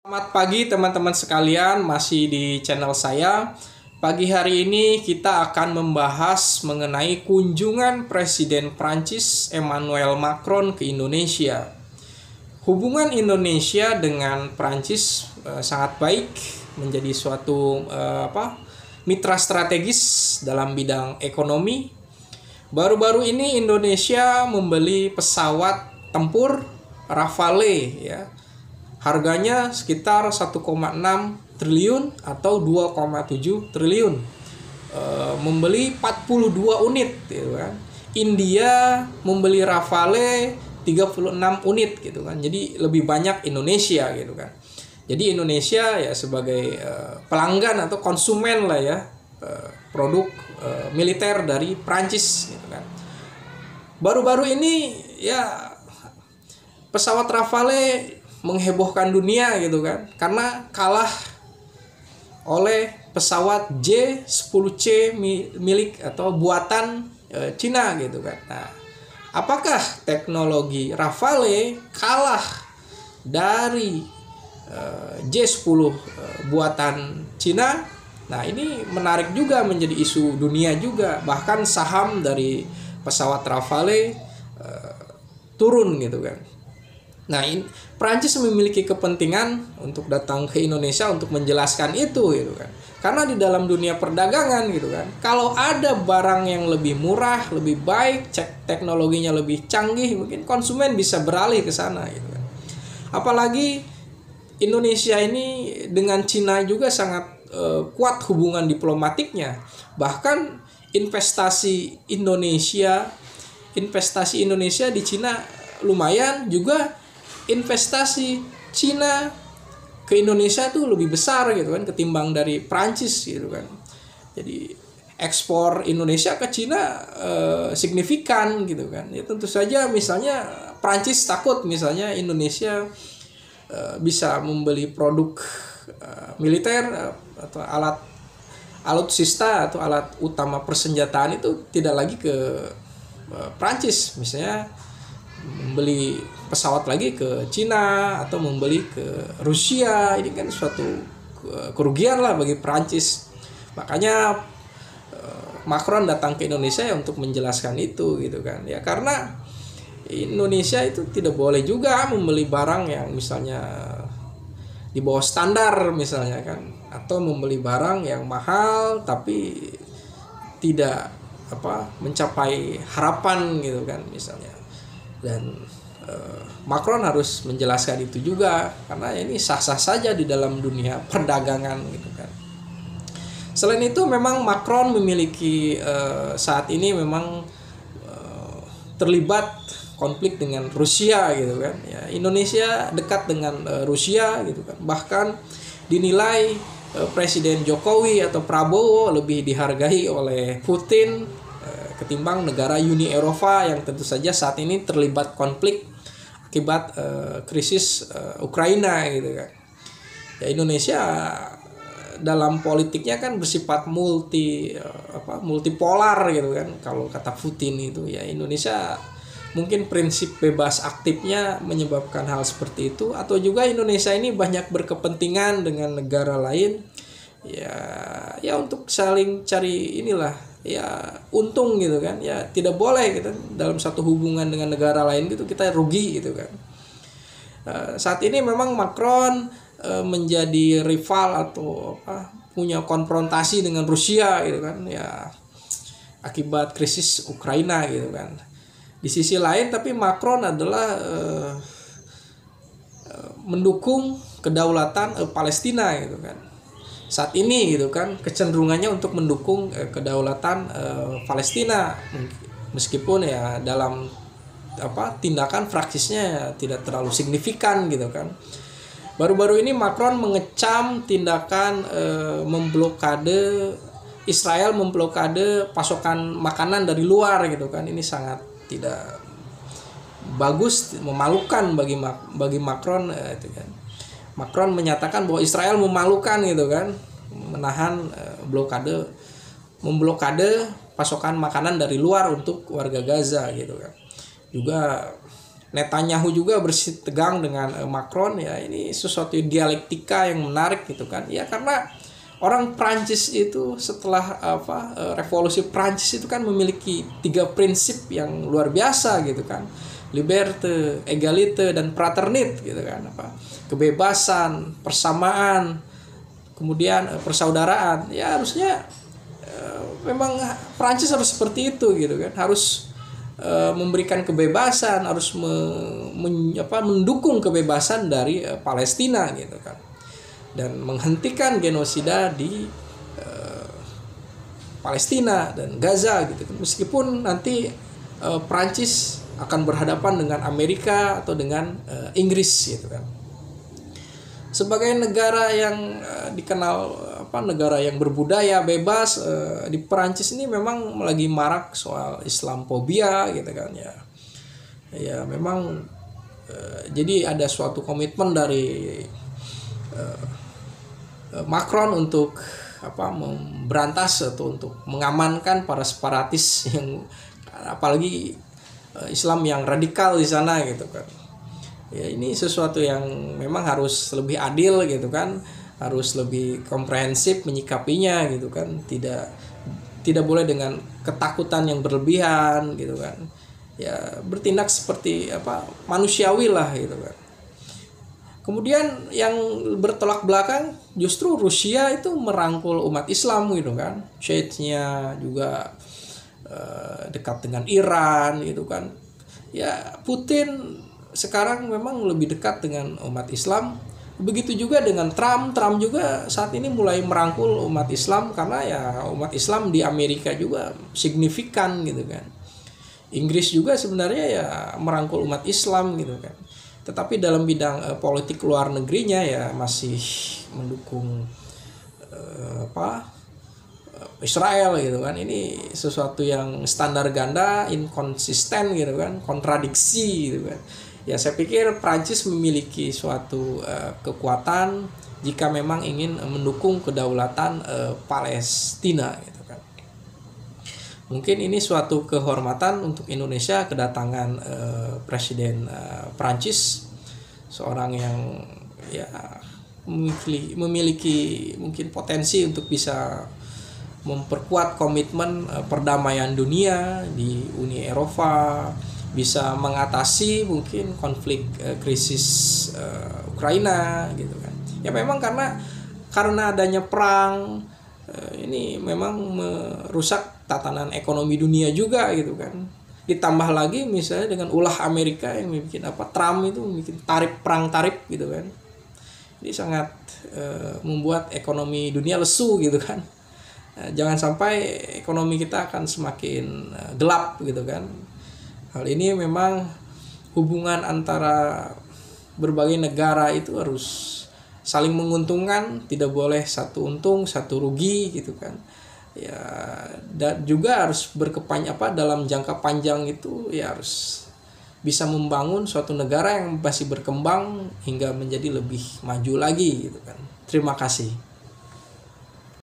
Selamat pagi teman-teman sekalian, masih di channel saya. Pagi hari ini kita akan membahas mengenai kunjungan Presiden Prancis Emmanuel Macron ke Indonesia. Hubungan Indonesia dengan Prancis sangat baik, menjadi suatu mitra strategis dalam bidang ekonomi. Baru-baru ini Indonesia membeli pesawat tempur Rafale ya. Harganya sekitar 1,6 triliun atau 2,7 triliun. Membeli 42 unit gitu kan. India membeli Rafale 36 unit gitu kan. Jadi lebih banyak Indonesia gitu kan. Jadi Indonesia ya sebagai pelanggan atau konsumen lah ya produk militer dari Prancis gitu kan. Baru-baru ini ya pesawat Rafale menghebohkan dunia gitu kan, karena kalah oleh pesawat J-10C milik atau buatan Cina gitu kan. Nah, apakah teknologi Rafale kalah dari J-10 buatan Cina? Nah, ini menarik juga menjadi isu dunia juga, bahkan saham dari pesawat Rafale turun gitu kan. Nah, Prancis memiliki kepentingan untuk datang ke Indonesia untuk menjelaskan itu gitu kan. Karena di dalam dunia perdagangan gitu kan, kalau ada barang yang lebih murah, lebih baik, teknologinya lebih canggih, mungkin konsumen bisa beralih ke sana gitu kan. Apalagi Indonesia ini dengan Cina juga sangat kuat hubungan diplomatiknya. Bahkan investasi Indonesia di Cina lumayan, juga investasi Cina ke Indonesia tuh lebih besar gitu kan ketimbang dari Prancis gitu kan. Jadi ekspor Indonesia ke Cina signifikan gitu kan. Ya tentu saja misalnya Prancis takut misalnya Indonesia bisa membeli produk militer atau alutsista atau alat utama persenjataan itu tidak lagi ke Prancis, misalnya membeli pesawat lagi ke Cina atau membeli ke Rusia. Ini kan suatu kerugian lah bagi Prancis. Makanya Macron datang ke Indonesia ya untuk menjelaskan itu gitu kan. Ya karena Indonesia itu tidak boleh juga membeli barang yang misalnya di bawah standar misalnya kan, atau membeli barang yang mahal tapi tidak mencapai harapan gitu kan misalnya. Dan Macron harus menjelaskan itu juga, karena ini sah-sah saja di dalam dunia perdagangan gitu kan. Selain itu memang Macron memiliki saat ini memang terlibat konflik dengan Rusia gitu kan. Ya, Indonesia dekat dengan Rusia gitu kan. Bahkan dinilai Presiden Jokowi atau Prabowo lebih dihargai oleh Putin ketimbang negara Uni Eropa yang tentu saja saat ini terlibat konflik akibat krisis Ukraina gitu kan. Ya Indonesia dalam politiknya kan bersifat multipolar gitu kan. Kalau kata Putin itu ya Indonesia mungkin prinsip bebas aktifnya menyebabkan hal seperti itu, atau juga Indonesia ini banyak berkepentingan dengan negara lain ya untuk saling cari untung gitu kan. Ya tidak boleh gitu dalam satu hubungan dengan negara lain gitu kita rugi gitu kan. Saat ini memang Macron menjadi rival atau punya konfrontasi dengan Rusia gitu kan ya, akibat krisis Ukraina gitu kan. Di sisi lain tapi Macron adalah mendukung kedaulatan Palestina gitu kan. Saat ini gitu kan kecenderungannya untuk mendukung kedaulatan Palestina, meskipun ya dalam tindakan praksisnya tidak terlalu signifikan gitu kan. Baru-baru ini Macron mengecam tindakan Israel memblokade pasokan makanan dari luar gitu kan. Ini sangat tidak bagus, memalukan bagi Macron itu kan. Macron menyatakan bahwa Israel memalukan gitu kan, menahan memblokade pasokan makanan dari luar untuk warga Gaza gitu kan. Juga Netanyahu juga bersitegang dengan Macron. Ya, ini sesuatu dialektika yang menarik gitu kan. Ya, karena orang Prancis itu setelah revolusi Prancis itu kan memiliki 3 prinsip yang luar biasa gitu kan. Liberté, égalité, dan fraternité gitu kan. Kebebasan, persamaan, kemudian persaudaraan. Ya, harusnya memang Prancis harus seperti itu gitu kan. Harus memberikan kebebasan, harus mendukung kebebasan dari Palestina gitu kan, dan menghentikan genosida di Palestina dan Gaza gitu kan. Meskipun nanti Prancis akan berhadapan dengan Amerika atau dengan Inggris gitu kan. Sebagai negara yang dikenal negara yang berbudaya bebas, di Perancis ini memang lagi marak soal Islamfobia gitu kan ya. Ya memang jadi ada suatu komitmen dari Macron untuk memberantas atau untuk mengamankan para separatis yang apalagi Islam yang radikal di sana gitu kan. Ya, ini sesuatu yang memang harus lebih adil gitu kan, harus lebih komprehensif menyikapinya gitu kan, tidak boleh dengan ketakutan yang berlebihan gitu kan. Ya, bertindak seperti manusiawi lah gitu kan. Kemudian yang bertolak belakang justru Rusia itu merangkul umat Islam gitu kan. Syednya juga dekat dengan Iran gitu kan. Ya, Putin sekarang memang lebih dekat dengan umat Islam. Begitu juga dengan Trump. Trump juga saat ini mulai merangkul umat Islam, karena ya umat Islam di Amerika juga signifikan gitu kan. Inggris juga sebenarnya ya merangkul umat Islam gitu kan. Tetapi dalam bidang politik luar negerinya ya masih mendukung Israel gitu kan. Ini sesuatu yang standar ganda, inkonsisten gitu kan, kontradiksi gitu kan. Ya, saya pikir Prancis memiliki suatu kekuatan jika memang ingin mendukung kedaulatan Palestina gitu kan. Mungkin ini suatu kehormatan untuk Indonesia kedatangan Presiden Prancis, seorang yang ya memiliki mungkin potensi untuk bisa memperkuat komitmen perdamaian dunia di Uni Eropa, bisa mengatasi mungkin konflik krisis Ukraina gitu kan. Ya memang karena adanya perang ini memang merusak tatanan ekonomi dunia juga gitu kan. Ditambah lagi misalnya dengan ulah Amerika yang bikin Trump itu bikin perang tarif gitu kan. Ini sangat membuat ekonomi dunia lesu gitu kan. Jangan sampai ekonomi kita akan semakin gelap gitu kan. Hal ini memang hubungan antara berbagai negara itu harus saling menguntungkan, tidak boleh satu untung satu rugi gitu kan. Ya, dan juga harus dalam jangka panjang itu ya harus bisa membangun suatu negara yang masih berkembang hingga menjadi lebih maju lagi gitu kan. Terima kasih.